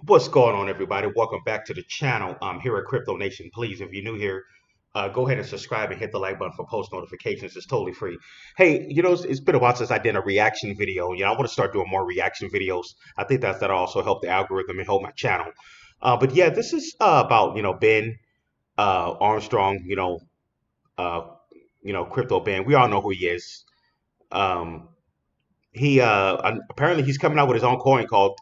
What's going on, everybody? Welcome back to the channel. I'm here at Crypto Nation. Please, if you're new here, go ahead and subscribe and hit the like button for post notifications. It's totally free. Hey, it's been a while since I did a reaction video. I want to start doing more reaction videos. I think that'll also help the algorithm and help my channel. But yeah, this is about Ben Armstrong. Uh, Crypto Ben. We all know who he is. Um, he apparently he's coming out with his own coin called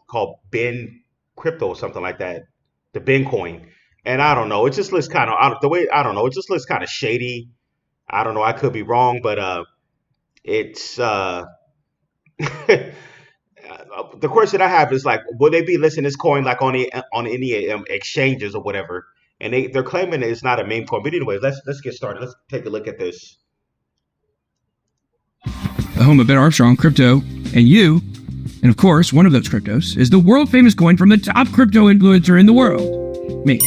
Ben Crypto or something like that, the Ben coin. And I don't know, it just looks kind of out the way. I don't know, it just looks kind of shady. I don't know, I could be wrong, but it's the question I have is like, will they be listing this coin like on any exchanges or whatever? And they're claiming it's not a meme coin. But anyways, let's get started. Let's take a look at this. The home of Ben Armstrong, crypto, and you. And of course, one of those cryptos is the world famous coin from the top crypto influencer in the world, me.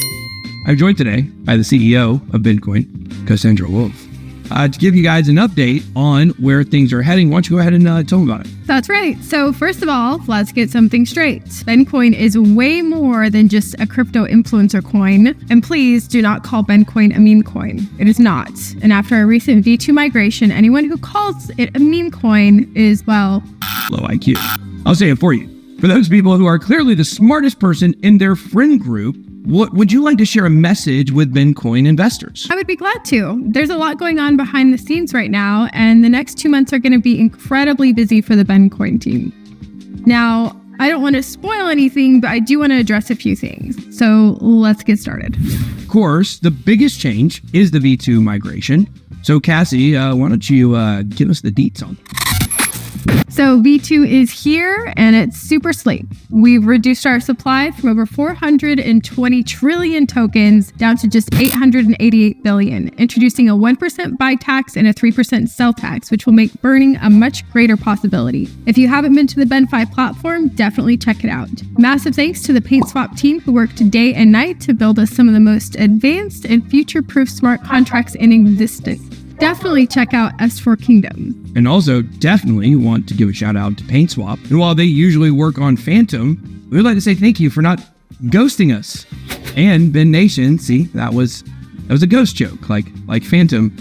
I'm joined today by the CEO of Bitcoin, Cassandra Wolf, to give you guys an update on where things are heading. Why don't you go ahead and tell them about it? That's right. So first of all, let's get something straight. Bencoin is way more than just a crypto influencer coin. And please do not call Bencoin a meme coin. It is not. And after a recent V2 migration, anyone who calls it a meme coin is, well, low IQ. I'll say it for you. For those people who are clearly the smartest person in their friend group, what would you like to share a message with Bitcoin investors? I would be glad to. There's a lot going on behind the scenes right now, and the next 2 months are going to be incredibly busy for the Bencoin team. Now, I don't want to spoil anything, but I do want to address a few things. So let's get started. Of course, the biggest change is the V2 migration. So Cassie, why don't you give us the deets on it? So V2 is here and it's super sleek. We've reduced our supply from over 420 trillion tokens down to just 888 billion, introducing a 1% buy tax and a 3% sell tax, which will make burning a much greater possibility. If you haven't been to the BenFi platform, definitely check it out. Massive thanks to the PaintSwap team who worked day and night to build us some of the most advanced and future-proof smart contracts in existence. Definitely check out S4 Kingdom. And also definitely want to give a shout out to PaintSwap. And while they usually work on Phantom, we'd like to say thank you for not ghosting us. And Ben Nation, see, that was a ghost joke, like Phantom.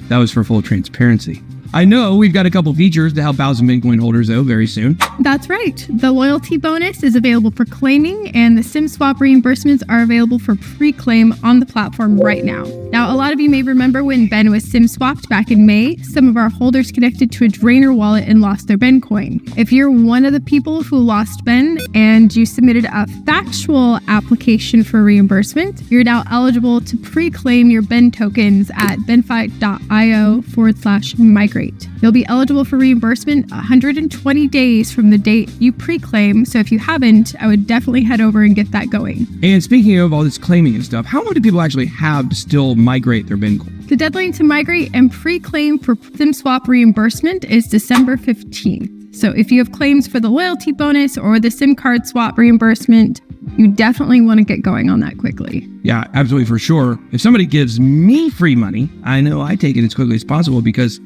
That was for full transparency. I know we've got a couple features to help out some Bitcoin holders though very soon. That's right. The loyalty bonus is available for claiming, and the Simswap reimbursements are available for pre-claim on the platform right now. Now, a lot of you may remember when Ben was Simswapped back in May, some of our holders connected to a drainer wallet and lost their Ben coin. If you're one of the people who lost Ben and you submitted a factual application for reimbursement, you're now eligible to pre-claim your Ben tokens at benfi.io/migrate. You'll be eligible for reimbursement 120 days from the date you pre-claim, so if you haven't, I would definitely head over and get that going. And speaking of all this claiming and stuff, how long do people actually have to still migrate their Bitcoin? The deadline to migrate and pre-claim for Simswap reimbursement is December 15th. So if you have claims for the loyalty bonus or the SIM card swap reimbursement, you definitely want to get going on that quickly. Yeah, absolutely, for sure. If somebody gives me free money, I know I take it as quickly as possible because,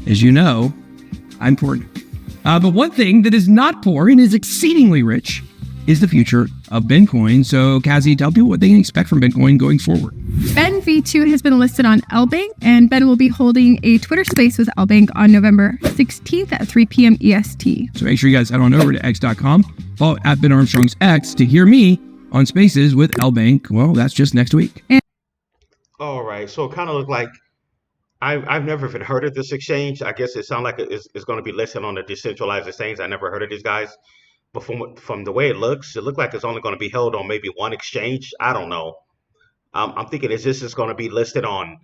as you know, I'm poor. But one thing that is not poor and is exceedingly rich is the future of Bitcoin. So, Cassie, tell people what they can expect from Bitcoin going forward. Ben V2 has been listed on LBank, and Ben will be holding a Twitter space with LBank on November 16th at 3 p.m. EST. So make sure you guys head on over to x.com, follow at Ben Armstrong's X to hear me on Spaces with LBank. Well, that's just next week. All right, so it kind of looked like I've never even heard of this exchange. I guess it sounds like it's going to be listed on a decentralized exchange. I never heard of these guys. But from the way it looks like it's only going to be held on maybe one exchange. I don't know. I'm thinking, is this just going to be listed on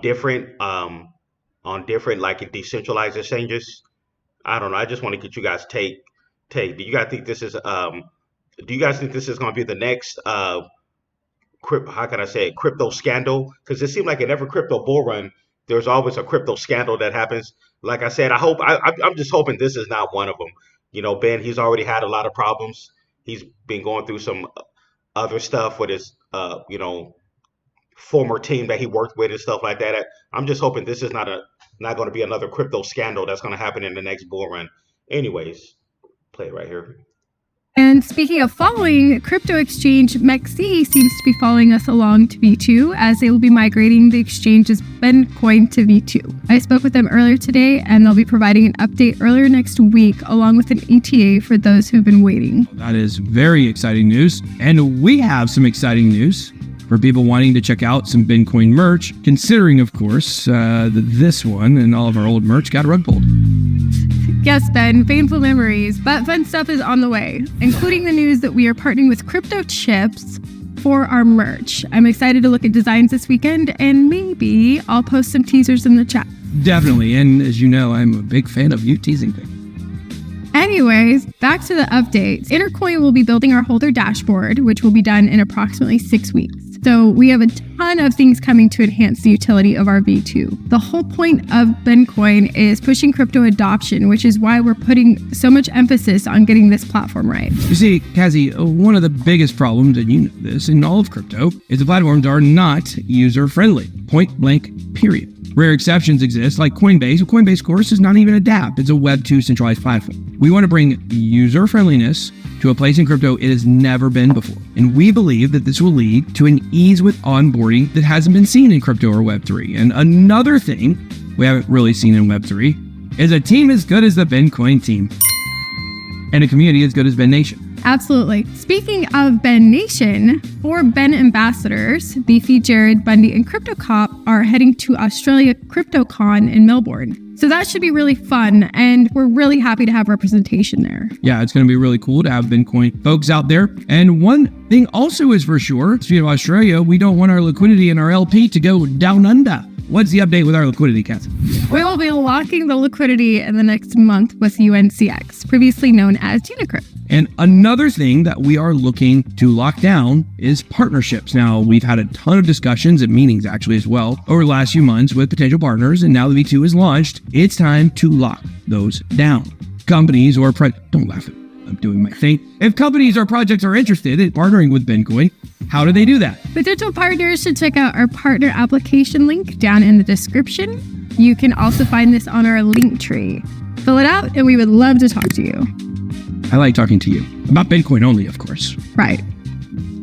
different like decentralized exchanges? I don't know. I just want to get you guys take. Do you guys think this is do you guys think this is going to be the next how can I say it, crypto scandal? Because it seems like in every crypto bull run, there's always a crypto scandal that happens. Like I said, I'm just hoping this is not one of them. Ben, he's already had a lot of problems. He's been going through some other stuff with his, former team that he worked with and stuff like that. I'm just hoping this is not going to be another crypto scandal that's going to happen in the next bull run. Anyways, play it right here. And speaking of following, crypto exchange MEXC seems to be following us along to V2 as they will be migrating the exchange's Bcoin to V2. I spoke with them earlier today and they'll be providing an update earlier next week along with an ETA for those who've been waiting. That is very exciting news. And we have some exciting news for people wanting to check out some Bcoin merch, considering, of course, that this one and all of our old merch got rug pulled. Yes, Ben, painful memories, but fun stuff is on the way, including the news that we are partnering with crypto chips for our merch. I'm excited to look at designs this weekend, and maybe I'll post some teasers in the chat. Definitely, and as you know, I'm a big fan of you teasing things. Anyways, back to the updates. Intercoin will be building our holder dashboard, which will be done in approximately 6 weeks. So we have a ton of things coming to enhance the utility of our V2. The whole point of Bcoin is pushing crypto adoption, which is why we're putting so much emphasis on getting this platform right. You see, Cassie, one of the biggest problems, and you know this, in all of crypto, is the platforms are not user-friendly. Point blank, period. Rare exceptions exist, like Coinbase. Coinbase, of course, is not even a dApp. It's a Web 2 centralized platform. We want to bring user-friendliness to a place in crypto it has never been before. And we believe that this will lead to an ease with onboarding that hasn't been seen in crypto or Web3. And another thing we haven't really seen in Web3 is a team as good as the Bcoin team and a community as good as Ben Nation. Absolutely. Speaking of Ben Nation, 4 Ben ambassadors, Beefy, Jared, Bundy, and CryptoCop, are heading to Australia CryptoCon in Melbourne. So that should be really fun, and we're really happy to have representation there. Yeah, it's going to be really cool to have Bcoin folks out there. And one thing also is for sure, speaking of Australia, we don't want our liquidity and our LP to go down under. What's the update with our liquidity, Cassie? We will be locking the liquidity in the next month with UNCX, previously known as Unicrypt. And another thing that we are looking to lock down is partnerships. Now, we've had a ton of discussions and meetings actually as well over the last few months with potential partners, and now the V2 is launched, it's time to lock those down. Companies or don't laugh at me, I'm doing my thing. If companies or projects are interested in partnering with Bcoin, how do they do that? Potential partners should check out our partner application link down in the description. You can also find this on our link tree. Fill it out and we would love to talk to you. I like talking to you. About Bcoin only, of course. Right.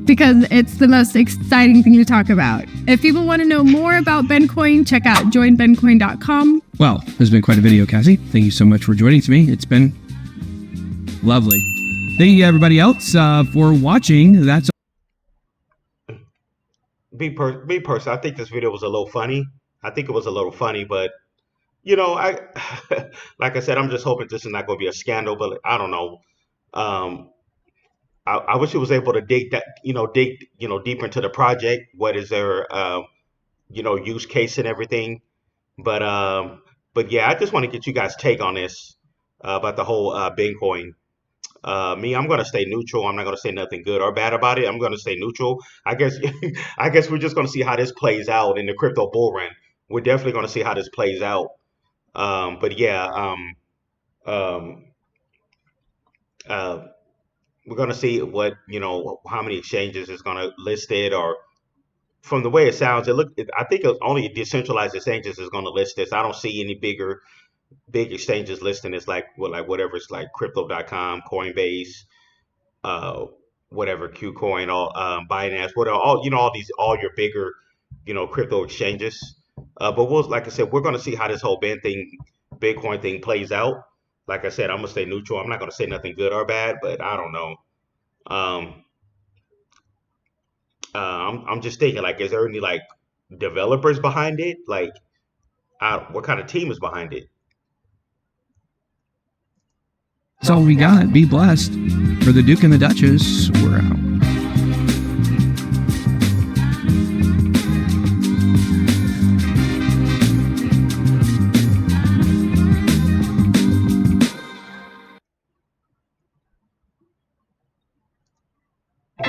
Because it's the most exciting thing to talk about. If people want to know more about Bcoin, check out joinbencoin.com. Well, this has been quite a video, Cassie. Thank you so much for joining me. It's been lovely. Thank you, everybody else, for watching. That's Me personally, I think this video was a little funny. I think it was a little funny, but you know, I like I said, I'm just hoping this is not going to be a scandal. But I don't know. I wish it was able to dig deeper into the project. What is their use case and everything. But yeah, I just want to get you guys' take on this about the whole Bitcoin. I'm gonna stay neutral. I'm not gonna say nothing good or bad about it. I'm gonna stay neutral. I guess I guess we're just gonna see how this plays out in the crypto bull run. We're definitely gonna see how this plays out. But yeah, we're gonna see what how many exchanges is gonna list it, or from the way it sounds, I think it's only decentralized exchanges is gonna list this. I don't see any big exchanges listing this like whatever it's like crypto.com, Coinbase, whatever, KuCoin, all Binance, what all your bigger crypto exchanges. But like I said, we're gonna see how this whole Bitcoin thing plays out. Like I said, I'm gonna stay neutral. I'm not gonna say nothing good or bad, but I don't know. I'm just thinking, like, is there any like developers behind it? Like, what kind of team is behind it? That's all we got. Be blessed. For the Duke and the Duchess, we're out.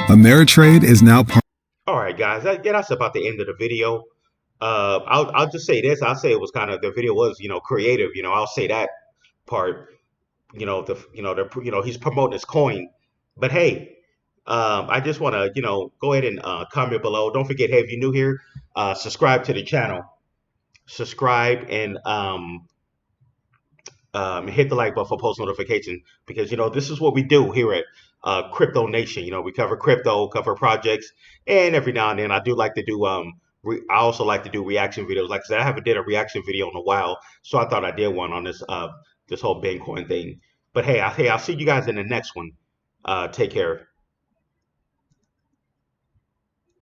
Ameritrade is now part. All right, guys, that's about the end of the video. I'll just say this. I'll say it was the video was creative. I'll say that part. He's promoting his coin, but hey, I just want to go ahead and comment below. Don't forget, hey, if you're new here, subscribe to the channel, subscribe, and hit the like button for post notification, because this is what we do here at Crypto Nation. We cover crypto, cover projects, and every now and then I do like to do I also like to do reaction videos. Like I said, I haven't did a reaction video in a while, so I thought I did one on this whole Bitcoin thing. But hey, I'll see you guys in the next one. Take care.